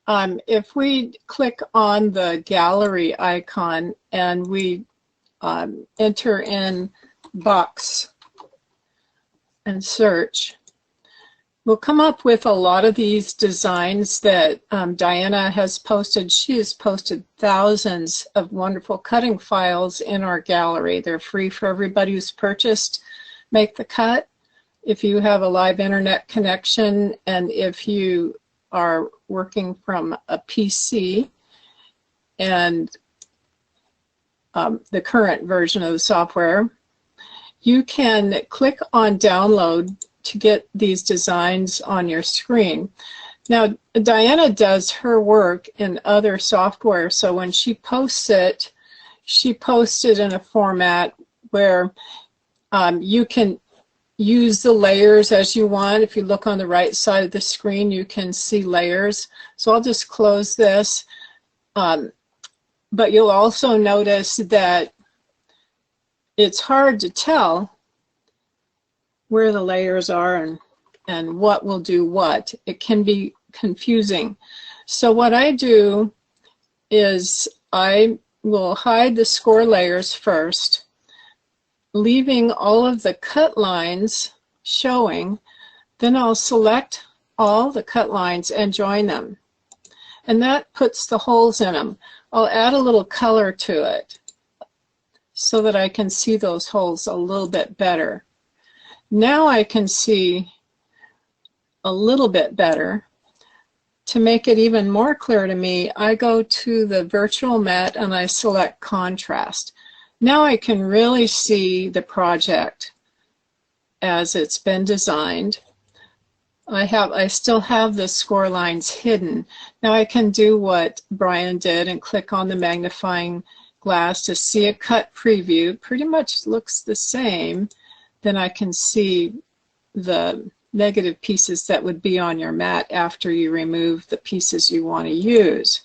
If we click on the gallery icon and we enter in box and search, we'll come up with a lot of these designs that Diana has posted. She has posted thousands of wonderful cutting files in our gallery. They're free for everybody who's purchased Make the Cut. If you have a live internet connection and if you are working from a PC and the current version of the software, you can click on download to get these designs on your screen. Now, Diana does her work in other software, so when she posts it, she posts it in a format where you can use the layers as you want. If you look on the right side of the screen, you can see layers. So I'll just close this. But you'll also notice that it's hard to tell where the layers are and what will do what. It can be confusing. So what I do is I will hide the score layers first, leaving all of the cut lines showing. Then I'll select all the cut lines and join them. And that puts the holes in them. I'll add a little color to it so that I can see those holes a little bit better. Now I can see a little bit better. To make it even more clear to me, I go to the virtual mat and I select contrast. Now I can really see the project as it's been designed. I still have the score lines hidden. Now I can do what Brian did and click on the magnifying glass to see a cut preview. Pretty much looks the same. Then I can see the negative pieces that would be on your mat after you remove the pieces you want to use.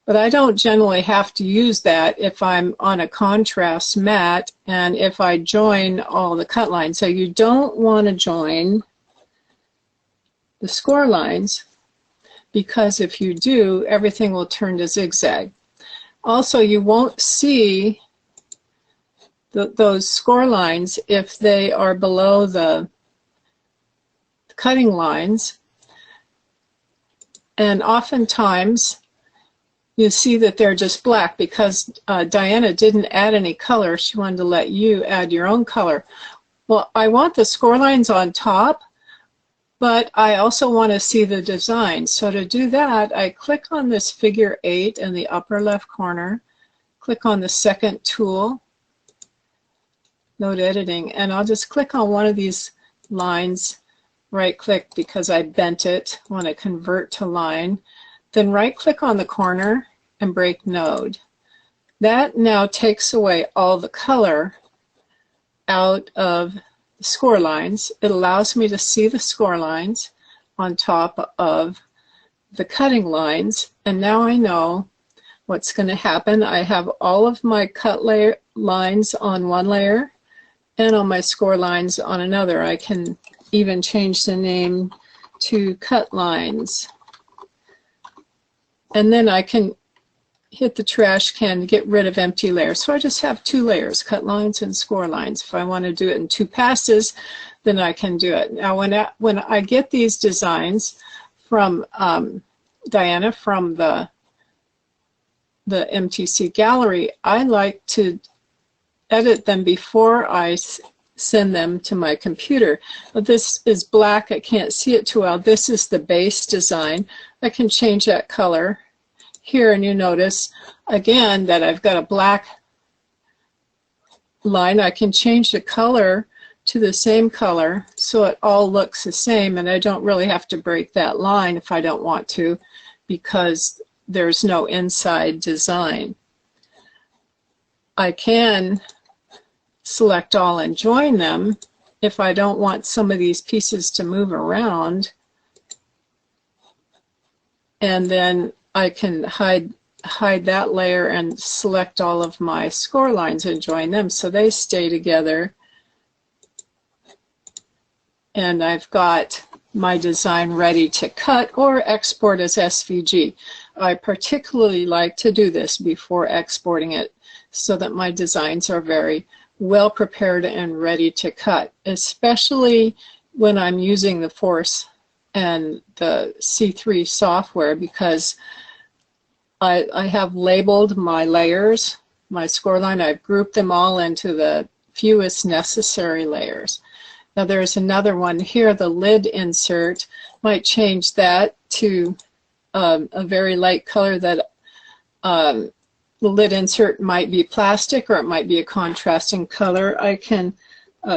But I don't generally have to use that if I'm on a contrast mat and if I join all the cut lines. So you don't want to join the score lines, because if you do, everything will turn to zigzag. Also, you won't see those score lines if they are below the cutting lines. And oftentimes, you see that they're just black because Diana didn't add any color. She wanted to let you add your own color. Well, I want the score lines on top, but I also want to see the design. So to do that, I click on this figure 8 in the upper left corner, click on the second tool, Node Editing, and I'll just click on one of these lines, right click because I bent it, want to convert to line, then right click on the corner and break node. That now takes away all the color out of the score lines. It allows me to see the score lines on top of the cutting lines, and now I know what's going to happen. I have all of my cut layer lines on one layer and all my score lines on another. I can even change the name to cut lines. And then I can hit the trash can to get rid of empty layers. So I just have 2 layers, cut lines and score lines. If I want to do it in 2 passes, then I can do it. Now when I get these designs from Diana from the MTC gallery, I like to edit them before I send them to my computer. But this is black, I can't see it too well. This is the base design. I can change that color here, and you notice again that I've got a black line. I can change the color to the same color so it all looks the same, and I don't really have to break that line if I don't want to, because there's no inside design. I can select all and join them if I don't want some of these pieces to move around, and then I can hide that layer and select all of my score lines and join them so they stay together. And I've got my design ready to cut or export as SVG. I particularly like to do this before exporting it so that my designs are very well prepared and ready to cut, especially when I'm using the Force and the C3 software, because I have labeled my layers, my score line. I've grouped them all into the fewest necessary layers. Now there's another one here, the lid insert. Might change that to a very light color. That the lid insert might be plastic or it might be a contrasting color. I can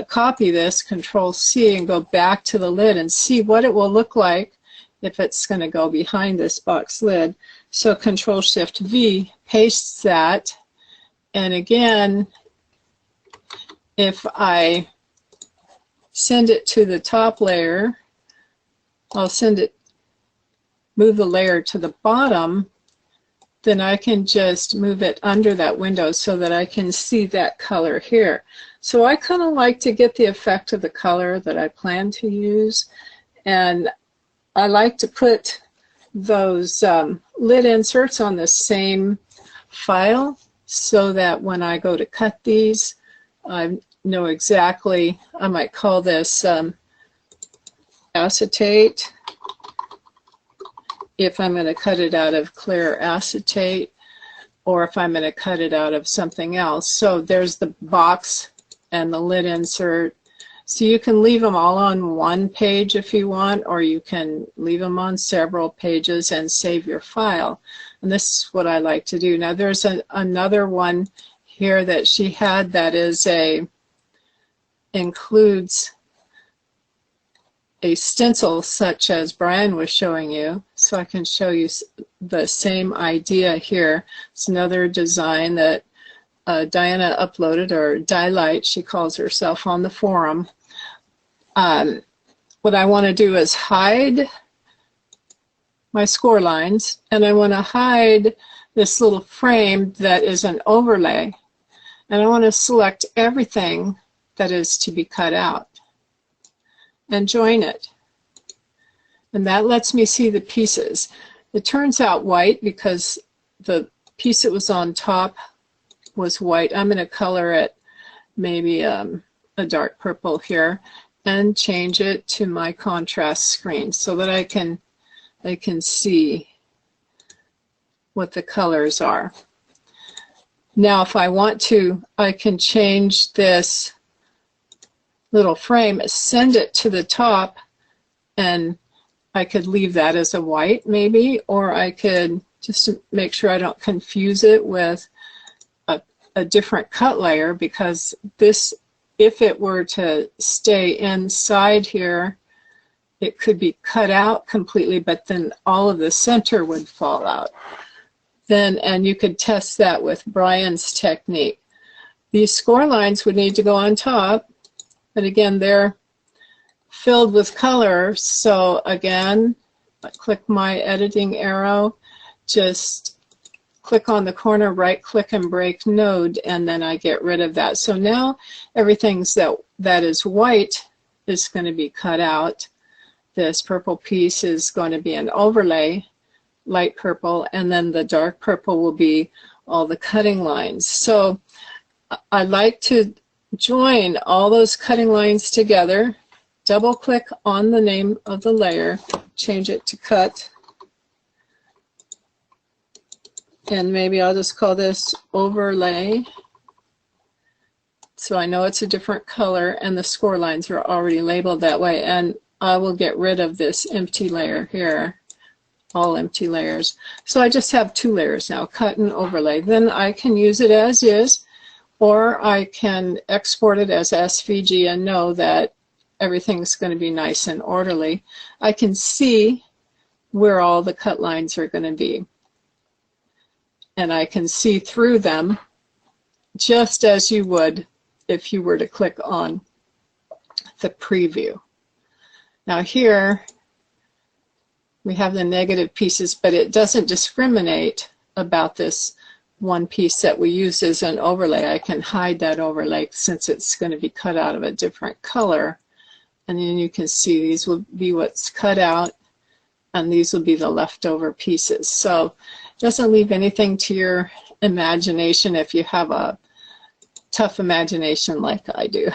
copy this, Control-C, and go back to the lid and see what it will look like if it's going to go behind this box lid. So Control-Shift-V pastes that, and again, if I send it to the top layer, I'll move the layer to the bottom, then I can just move it under that window so that I can see that color here. So I kind of like to get the effect of the color that I plan to use, and I like to put those lid inserts on the same file so that when I go to cut these, I know exactly. I might call this acetate if I'm going to cut it out of clear acetate, or if I'm going to cut it out of something else. So there's the box and the lid insert. So you can leave them all on one page if you want, or you can leave them on several pages and save your file. And this is what I like to do. Now there's another one here that she had that is includes a stencil such as Brian was showing you. So I can show you the same idea here. It's another design that Diana uploaded, or Dilight, she calls herself on the forum. What I want to do is hide my score lines, and I want to hide this little frame that is an overlay, and I want to select everything that is to be cut out and join it. And that lets me see the pieces. It turns out white because the piece that was on top was white. I'm going to color it maybe a dark purple here and change it to my contrast screen so that I can see what the colors are. Now if I want to, I can change this little frame, send it to the top, and I could leave that as a white maybe, or I could just make sure I don't confuse it with a different cut layer, because this, if it were to stay inside here, it could be cut out completely, but then all of the center would fall out. Then, and you could test that with Brian's technique. These score lines would need to go on top, but again, they're filled with color. So again, I click my editing arrow, just click on the corner, right click and break node, and then I get rid of that. So now everything that is white is going to be cut out. This purple piece is going to be an overlay, light purple, and then the dark purple will be all the cutting lines. So I like to join all those cutting lines together, double click on the name of the layer, change it to cut, and maybe I'll just call this overlay, so I know it's a different color and the score lines are already labeled that way. And I will get rid of this empty layer here, all empty layers. So I just have two layers now, cut and overlay. Then I can use it as is, or I can export it as SVG and know that everything's going to be nice and orderly. I can see where all the cut lines are going to be, and I can see through them just as you would if you were to click on the preview. Now here we have the negative pieces, but it doesn't discriminate about this one piece that we use as an overlay. I can hide that overlay since it's going to be cut out of a different color. And then you can see these will be what's cut out, and these will be the leftover pieces. So it doesn't leave anything to your imagination if you have a tough imagination like I do.